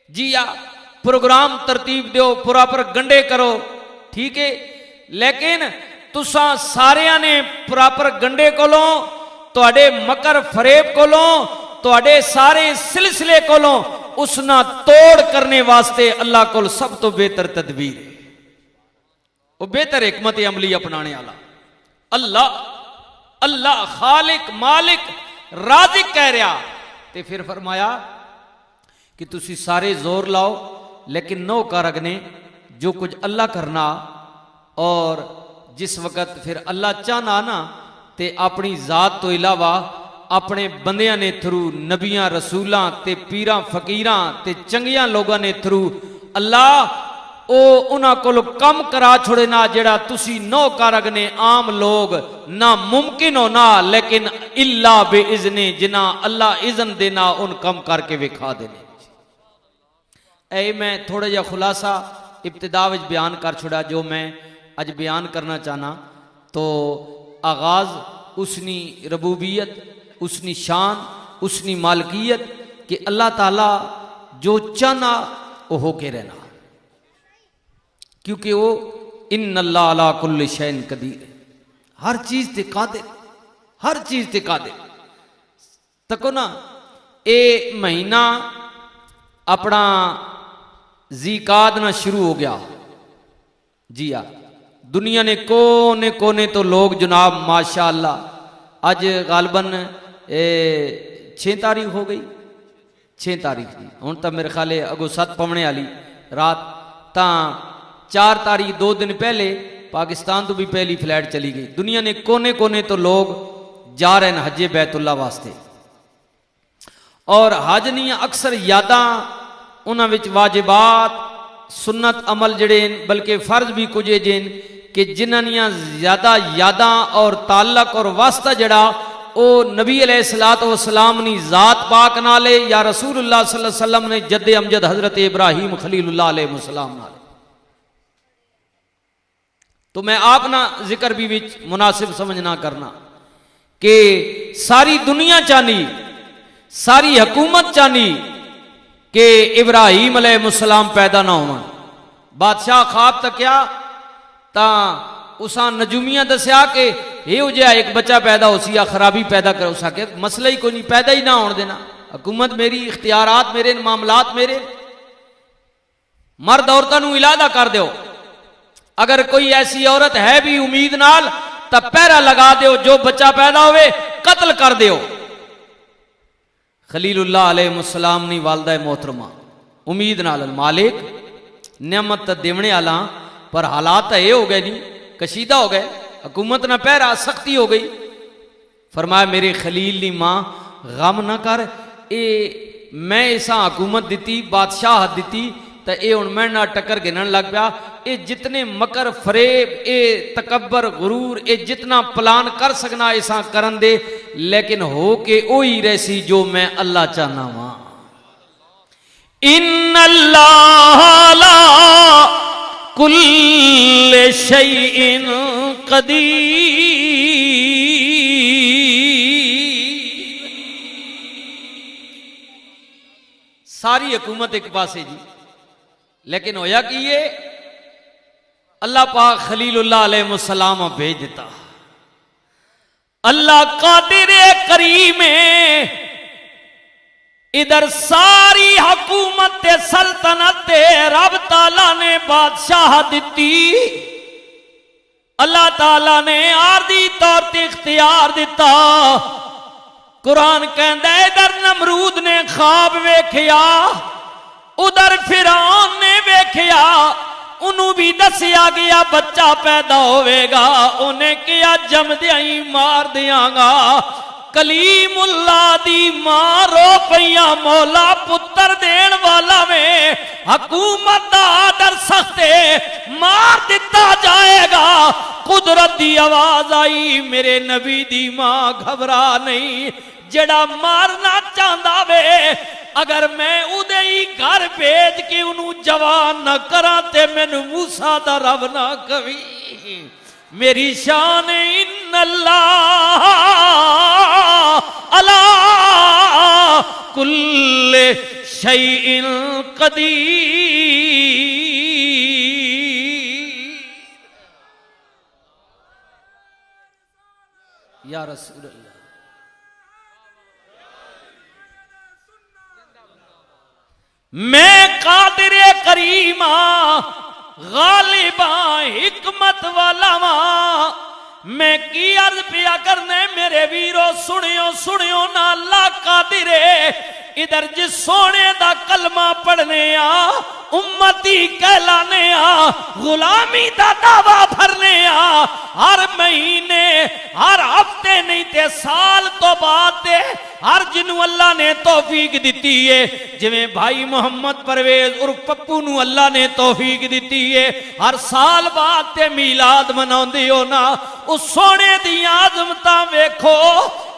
جی programme ترتیب دیو proper گنڈے کرو ٹھیک ہے، لیکن تساں ساریاں نے پراپر گنڈے کولوں تواڈے مکر فریب کولوں تواڈے سارے سلسلے کولوں اس نہ توڑ کرنے واسطے اللہ کول سب تو بہتر تدبیر ہے، وہ بہتر حکمت عملی اپنانے والا اللہ اللہ خالق مالک رازق کہہ رہا۔ تے پھر فرمایا کہ تسی سارے زور لاؤ لیکن نو کارگنے جو کچھ اللہ کرنا، اور جس وقت پھر اللہ چاہنا نا تے اپنی ذات تو علاوہ اپنے بندیاں نے تھرو نبیاں رسولاں تے پیراں فقیراں تے چنگیاں لوگاں نے تھرو اللہ او انہاں کول کم کرا چھوڑے نا جڑا تسی نو کارگنے عام لوگ نہ ممکن ہو نا، لیکن اللہ بے اذن جنا اللہ اذن دینا ان کم کر کے وکھا دینے۔ اے میں تھوڑا جا خلاصہ ابتدا وچ بیان کر چھوڑا جو میں اج بیان کرنا چاہنا، تو آغاز اسنی ربوبیت اسنی شان اسنی مالکیت کہ اللہ تعالیٰ جو چاہنا وہ ہو کے رہنا، کیونکہ وہ ان اللہ علی کل شیء قدیر، ہر چیز تے قادر، ہر چیز تے قادر۔ تکو نا اے مہینہ اپنا ذیقعد نہ شروع ہو گیا، جی دنیا نے کونے کونے تو لوگ جناب ماشاءاللہ اج غالباً 6 تاریخ ہو گئی، 6 تاریخ تھی ہوں تو میرے خیال ہے اگو 7 پونے والی رات تاں 4 تاریخ 2 دن پہلے پاکستان تو بھی پہلی فلائٹ چلی گئی۔ دنیا نے کونے کونے تو لوگ جا رہے ہیں حج بیت اللہ واسطے، اور حج نہیں اکثر یاداں انہاں وچ واجبات سنت عمل جڑے بلکہ فرض بھی کچھ جین کہ جنہاں نیاں زیادہ یاداں اور تعلق اور واسطہ جڑا او نبی علیہ السلام نی ذات پاک نالے یا رسول اللہ صلی اللہ علیہ وسلم نے جد امجد حضرت ابراہیم خلیل اللہ علیہ السلام نالے۔ تو میں آپ نہ ذکر بھی وچ مناسب سمجھنا کرنا کہ ساری دنیا چاہنی ساری حکومت چاہنی کہ ابراہیم علیہ السلام پیدا نہ ہوں۔ بادشاہ خواب تک کیا تا اساں نجومیاں دسیا کہ یہ ہو جائے ایک بچہ پیدا ہو سی یا خرابی پیدا کر اسا کہ مسئلہ ہی کوئی نہیں، پیدا ہی نہ ہونے دینا، حکومت میری، اختیارات میرے، معاملات میرے، مرد عورتوں نو علادہ کر دیو، اگر کوئی ایسی عورت ہے بھی امید نال تا پہرا لگا دیو، جو بچہ پیدا ہوئے قتل کر دیو۔ خلیل اللہ علیہ السلام نی والدہ محترمہ امید نال مالک نعمت تا دیونے آلا، پر حالات اے ہو گئے نہیں، کشیدہ ہو گئے، حکومت نہ پہرا، سختی ہو گئی۔ فرمایا میرے خلیل نی ماں غم نہ کر، اے میں ایسا حکومت دیتی بادشاہ دیتی تا اے ان میں نہ ٹکر گنن لگ پیا، اے جتنے مکر فریب اے تکبر غرور اے جتنا پلان کر سکنا ایسا کرن دے، لیکن ہو کے اوہی رہسی جو میں اللہ چاہنا ہوں۔ ان اللہ لا کل شیء قدیر، ساری حکومت ایک پاسے جی، لیکن ہویا کہ یہ اللہ پاک خلیل اللہ علیہ السلام بھیج دیتا۔ اللہ قادر کریم ادھر ساری حکومت سلطنت رب تعالیٰ نے بادشاہ دیتی، اللہ تعالیٰ نے عارضی طور تے اختیار دیتا۔ قرآن کہندا ہے ادھر نمرود نے خواب ویکھیا، ادھر فرعون نے ویکھیا، انہوں بھی دسیا گیا بچہ پیدا ہوئے گا، انہیں کیا جم دیاں ہی مار دیاں گا۔ کلیم اللہ دی ماں رو پئیاں مولا پتر دین والا میں حکومت دا آدر سختے مار دیتا جائے گا۔ قدرت دی آواز آئی میرے نبی دی ماں گھبرا نہیں، جڑا مارنا چاہندا وے اگر میں اودے ہی گھر بھیج کے انہوں جوان نہ کراں تے مینوں موسیٰ دا رب نہ کبھی۔ میری شان ان اللہ علی کل شیء قدیر۔ یا رسول اللہ، میں قادر کریم غالباں حکمت والا ماں، میں کی عرض پیا کرنے میرے ویرو، سنیو سنیو نا اللہ قادر ہے۔ ادھر جس سونے دا کلمہ پڑھنے امتی کہلانے غلامی دا دعویٰ بھرنے ہر مہینے ہر ہفتے نہیں تے سال تو بعد تے ہر جنوں اللہ نے توفیق دیتی ہے، جویں بھائی محمد پرویز اور پپو نو اللہ نے توفیق دیتی ہے، ہر سال بعد تے میلاد مناؤندے ہو نا، اس سونے دی عظمتاں ویکھو۔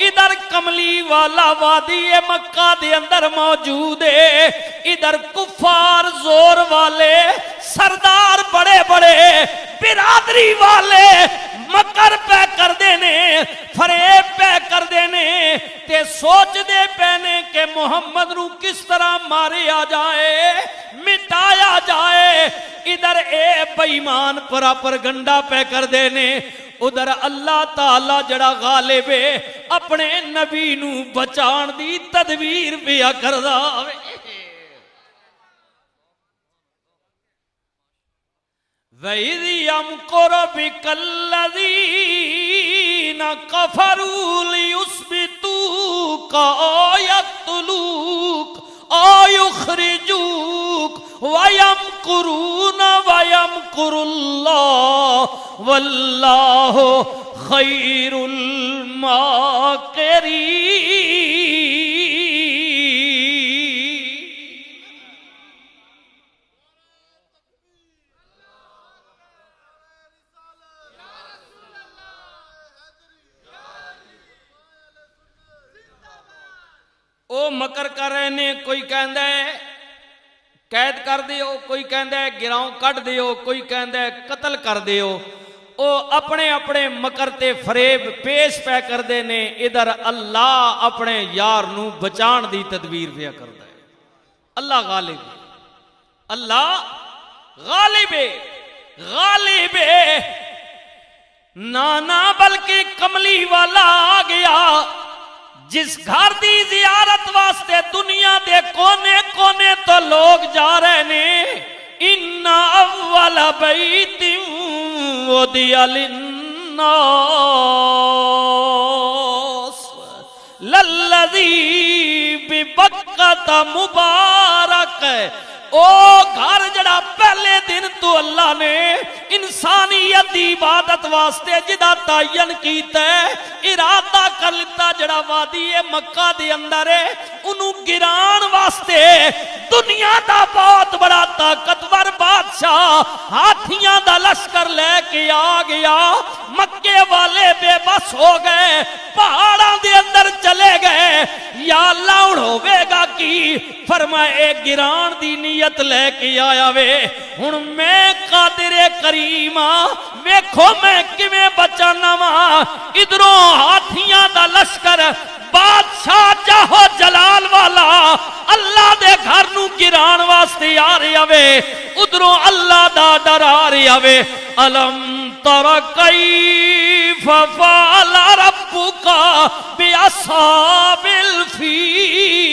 ادھر کملی والا وادی مکہ دے اندر موجود ہے، ادھر کفار زور والے سردار بڑے بڑے برادری والے مکر پہ کر دینے، فریب پہ کر دینے، تے سوچ دے پینے کہ محمد نو کس طرح ماریا جائے، مٹایا جائے۔ ادھر اے بیمان پر گنڈا پہ کر دینے، ادھر اللہ تعالی جڑا غالب ہے اپنے نبی نو بچان دی تدبیر پیا کردا وے۔ وَإِذْ يَمْكُرُ بِكَ الَّذِينَ كَفَرُوا لِيُثْبِتُوكَ أَوْ يَقْتُلُوكَ أَوْ يُخْرِجُوكَ وَيَمْكُرُونَ وَيَمْكُرُ اللَّهُ وَاللَّهُ خَيْرُ الْمَاكِرِينَ۔ او مکر کر رہے نے، کوئی کہندا ہے قید کر دیو، کوئی کہندا ہے گراؤں کٹ دیو، کوئی کہندا ہے قتل کر دیو۔ او اپنے اپنے مکر تے فریب پیش پہ کر دے نے، ادھر اللہ اپنے یار نو بچان دی تدبیر پہ کردا ہے۔ اللہ غالب ہے، اللہ غالب ہے، غالب ہے۔ نانا بلکہ کملی والا آ گیا، جس گھر دی زیارت واسطے دنیا دے کونے کونے تو لوگ جا رہے نے۔ ان اول بیت وضع للناس للذی ببکۃ مبارک۔ او گھر جڑا پہلے دن تو اللہ نے انسانیت دی عبادت واسطے جدا تعین کیتا ہے، ارادہ کر لیتا، جڑا وادی مکہ دے اندر ہے انہوں گران واسطے دنیا دا بہت بڑا طاقتور بادشاہ ہاتھیاں دا لشکر لے کے آ گیا۔ مکے والے بے بس ہو گئے، پہاڑاں دے اندر چلے گئے۔ یا اللہ اڑھوے گا کی؟ فرمائے اے گران دی نیت لے کے آیا وے، ہن میں قادر کریم ویکھو میں کیویں بچانا وا۔ ادھروں ہاتھیاں دا لشکر بادشاہ جاہو جلال والا اللہ دے گھر نو گران واسطے آ رہا وے، ادھروں اللہ دا ڈر آ رہا وے۔ الم تر کیف فعل ربک باصحاب الفیل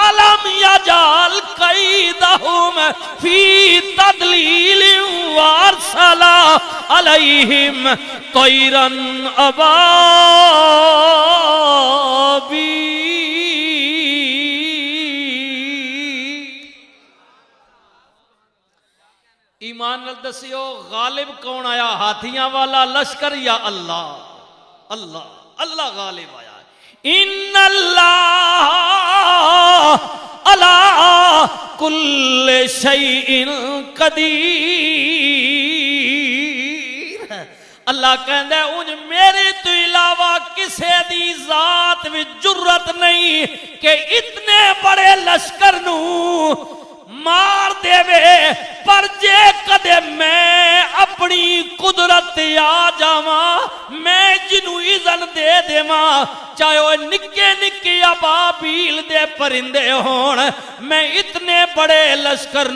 الم یجعل کیدہم فی تضلیل وارسل علیہم طیرا ابابیل۔ ایمان نال دسیو غالب کون آیا، ہاتھیاں والا لشکر یا اللہ؟ اللہ، اللہ غالب آیا۔ ان اللہ علی کل شیء قدیر۔ اللہ کہندا ہے انج میرے تو علاوہ کسے دی ذات وچ جرت نہیں کہ اتنے بڑے لشکر نو مار دے وے، پر جے کدے میں اپنے اپنی قدرت آ جاواں میں جنوں اذن دے دیواں چاہے وہ نکے نکے ابابیل دے پرندے ہون میں اتنے بڑے لشکر